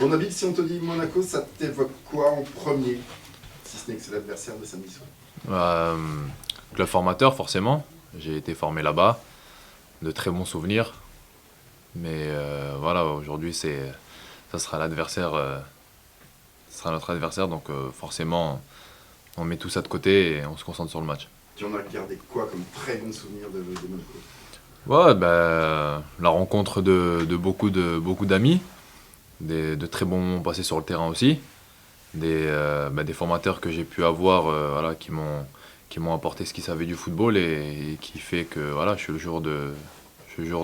Bon, Nabil, si on te dit Monaco, ça t'évoque quoi en premier? Si ce n'est que c'est l'adversaire de samedi soir. Euh, Club formateur, forcément. J'ai été formé là-bas. De très bons souvenirs. Mais voilà, aujourd'hui, ça sera l'adversaire. Ce sera notre adversaire. Donc forcément, on met tout ça de côté et on se concentre sur le match. Tu en as gardé quoi comme très bon souvenir de Monaco? Ouais, ben, la rencontre de beaucoup d'amis. De très bons moments passés sur le terrain aussi. Des formateurs que j'ai pu avoir voilà, qui m'ont apporté ce qu'ils savaient du football et qui fait que voilà, je suis le jour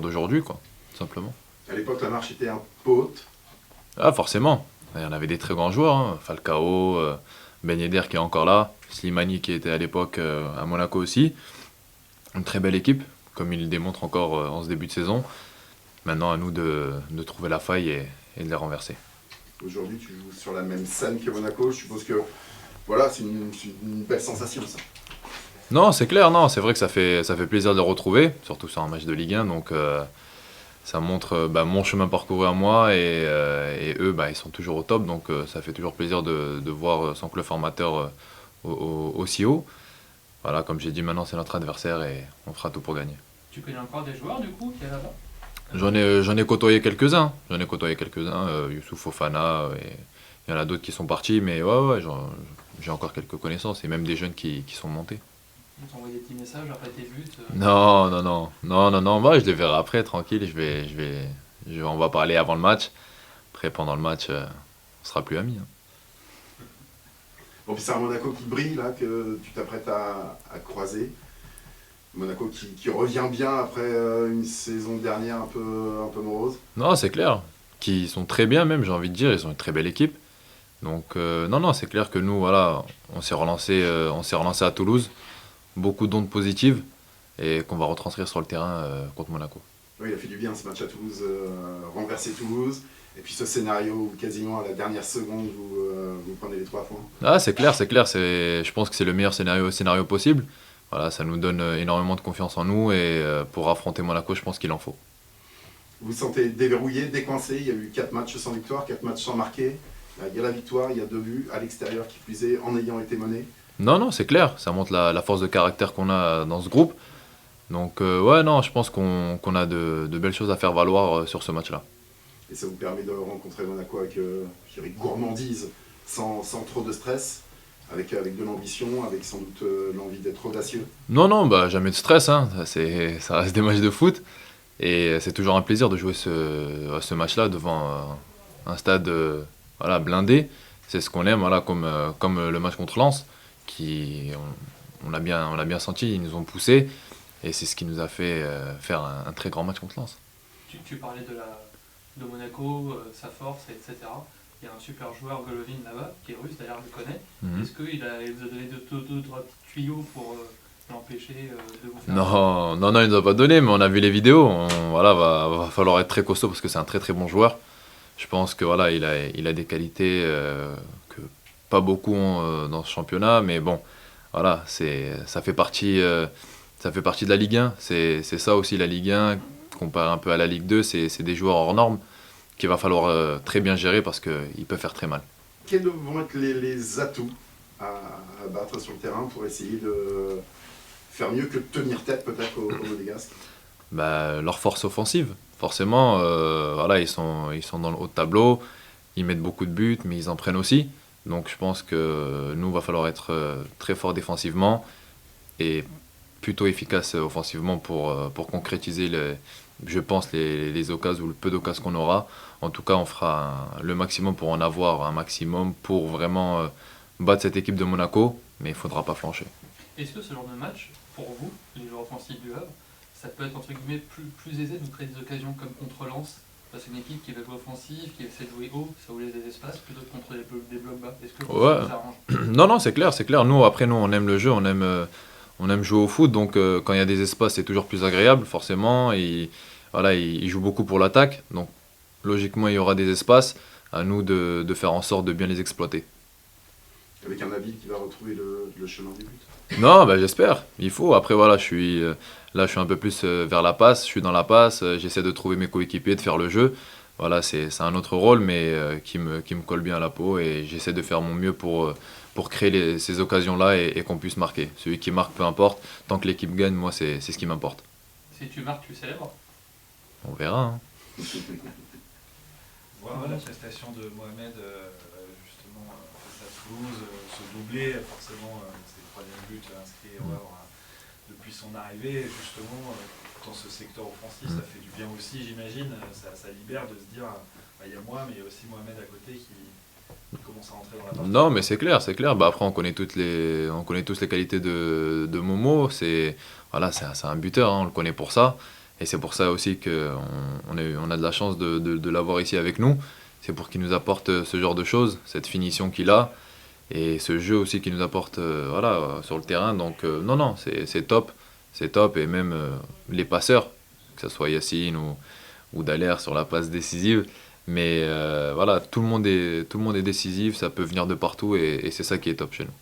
d'aujourd'hui, quoi, tout simplement. À l'époque, la marche était un peu haute. Ah, forcément, il y en avait des très grands joueurs, hein. Falcao, Ben Yedder qui est encore là, Slimani qui était à l'époque à Monaco aussi. Une très belle équipe, comme il le démontre encore en ce début de saison. Maintenant, à nous de trouver la faille et de les renverser. Aujourd'hui, tu joues sur la même scène que Monaco. Je suppose que voilà, c'est une belle sensation, ça. Non, c'est clair, non, c'est vrai que ça fait plaisir de les retrouver, surtout sur un match de Ligue 1, donc ça montre mon chemin parcouru à moi et eux, ils sont toujours au top, donc ça fait toujours plaisir de voir son club formateur aussi haut. Voilà, comme j'ai dit, maintenant c'est notre adversaire et on fera tout pour gagner. Tu connais encore des joueurs du coup qui est là-bas? J'en ai côtoyé quelques-uns, Youssouf Fofana, et il y en a d'autres qui sont partis, mais ouais, j'ai encore quelques connaissances et même des jeunes qui sont montés. Ils t'ont envoyé des petits messages après tes buts. Non, non, non, non, non, non, moi je les verrai après, tranquille, on va parler avant le match. Après, pendant le match, on sera plus amis, hein. Bon, puis c'est un Monaco qui brille, là, que tu t'apprêtes à croiser. Monaco qui revient bien après une saison dernière un peu morose. Non, c'est clair, qui sont très bien même, j'ai envie de dire, ils ont une très belle équipe. Donc, non, non, c'est clair que nous, voilà, on s'est relancé à Toulouse, beaucoup d'ondes positives, et qu'on va retranscrire sur le terrain contre Monaco. Oui, il a fait du bien ce match à Toulouse, renverser Toulouse. Et puis ce scénario où quasiment à la dernière seconde, vous prenez les 3 points. Ah, c'est clair, je pense que c'est le meilleur scénario possible. Voilà, ça nous donne énormément de confiance en nous, et pour affronter Monaco, je pense qu'il en faut. Vous vous sentez déverrouillé, décoincé. Il y a eu 4 matchs sans victoire, 4 matchs sans marquer. Il y a la victoire, il y a 2 buts à l'extérieur qui plus est, en ayant été mené. Non, non, c'est clair, ça montre la force de caractère qu'on a dans ce groupe. Donc, ouais, non, je pense qu'on a de belles choses à faire valoir sur ce match-là. Et ça vous permet de rencontrer Monaco avec, je dirais, gourmandise, sans trop de stress, avec de l'ambition, avec sans doute l'envie d'être audacieux. Non, non, jamais de stress, hein. Ça reste des matchs de foot. Et c'est toujours un plaisir de jouer ce match-là devant un stade voilà, blindé. C'est ce qu'on aime, voilà, comme le match contre Lens, on a bien senti, ils nous ont poussé. Et c'est ce qui nous a fait faire un très grand match contre Lens. Tu parlais de Monaco, sa force, etc. Il y a un super joueur, Golovin, là-bas, qui est russe, d'ailleurs, je le connais. Mhm. Est-ce qu'il vous a donné deux, trois petits tuyaux pour l'empêcher de vous faire... Non, non, non, il ne nous a pas donné, mais on a vu les vidéos. Voilà, va falloir être très costaud parce que c'est un très très bon joueur. Je pense que voilà, il a des qualités que pas beaucoup ont dans ce championnat, mais bon, voilà, ça fait partie de la Ligue 1. C'est ça aussi la Ligue 1, comparé un peu à la Ligue 2, c'est des joueurs hors normes qu'il va falloir très bien gérer parce qu'ils peuvent faire très mal. Quels vont être les atouts à battre sur le terrain pour essayer de faire mieux que de tenir tête peut-être aux Monégasques? Leur force offensive, forcément, voilà, ils sont dans le haut de tableau, ils mettent beaucoup de buts, mais ils en prennent aussi. Donc je pense que nous, va falloir être très fort défensivement et plutôt efficace offensivement pour concrétiser, je pense, les occasions ou le peu d'occasions qu'on aura. En tout cas, on fera le maximum pour en avoir un maximum pour vraiment battre cette équipe de Monaco, mais il ne faudra pas flancher. Est-ce que ce genre de match, pour vous, les joueurs offensifs du Havre, ça peut être entre guillemets plus aisé de vous créer des occasions comme contre Lens? C'est une équipe qui va jouer offensif, qui essaie de jouer haut, ça vous laisse des espaces, plutôt que contre des blocs bas. Est-ce que ça Ouais. vous arrange? Non, non, c'est clair, c'est clair. Nous, on aime le jeu, on aime jouer au foot, donc quand il y a des espaces, c'est toujours plus agréable, forcément. Et voilà, ils jouent beaucoup pour l'attaque, donc logiquement, il y aura des espaces. À nous de faire en sorte de bien les exploiter. Avec un Nabil qui va retrouver le chemin du but. Non, j'espère. Il faut. Après, voilà, là, je suis un peu plus vers la passe. Je suis dans la passe. J'essaie de trouver mes coéquipiers, de faire le jeu. voilà, c'est un autre rôle, mais qui me colle bien à la peau et j'essaie de faire mon mieux pour créer ces occasions-là et qu'on puisse marquer. Celui qui marque, peu importe, tant que l'équipe gagne, moi, c'est ce qui m'importe. Si tu marques, tu célèbres. On verra, hein. Voir la prestation de Mohamed justement face à Toulouse, ce doublé, forcément, c'est le troisième but inscrit au Havre depuis son arrivée, justement, dans ce secteur offensif, ça fait du bien aussi, j'imagine, ça libère de se dire, il y a moi, mais il y a aussi Mohamed à côté qui commence à rentrer dans la partie. Non, mais c'est clair, c'est clair. Bah, après, on connaît on connaît tous les qualités de Momo. Voilà, c'est un buteur, hein, on le connaît pour ça. Et c'est pour ça aussi on a de la chance de l'avoir ici avec nous. C'est pour qu'il nous apporte ce genre de choses, cette finition qu'il a. Et ce jeu aussi qu'il nous apporte voilà, sur le terrain. Donc, non, c'est top. C'est top. Et même les passeurs, que ce soit Yacine ou Daler sur la passe décisive. Mais voilà, tout le monde est décisif, ça peut venir de partout et c'est ça qui est top chez nous.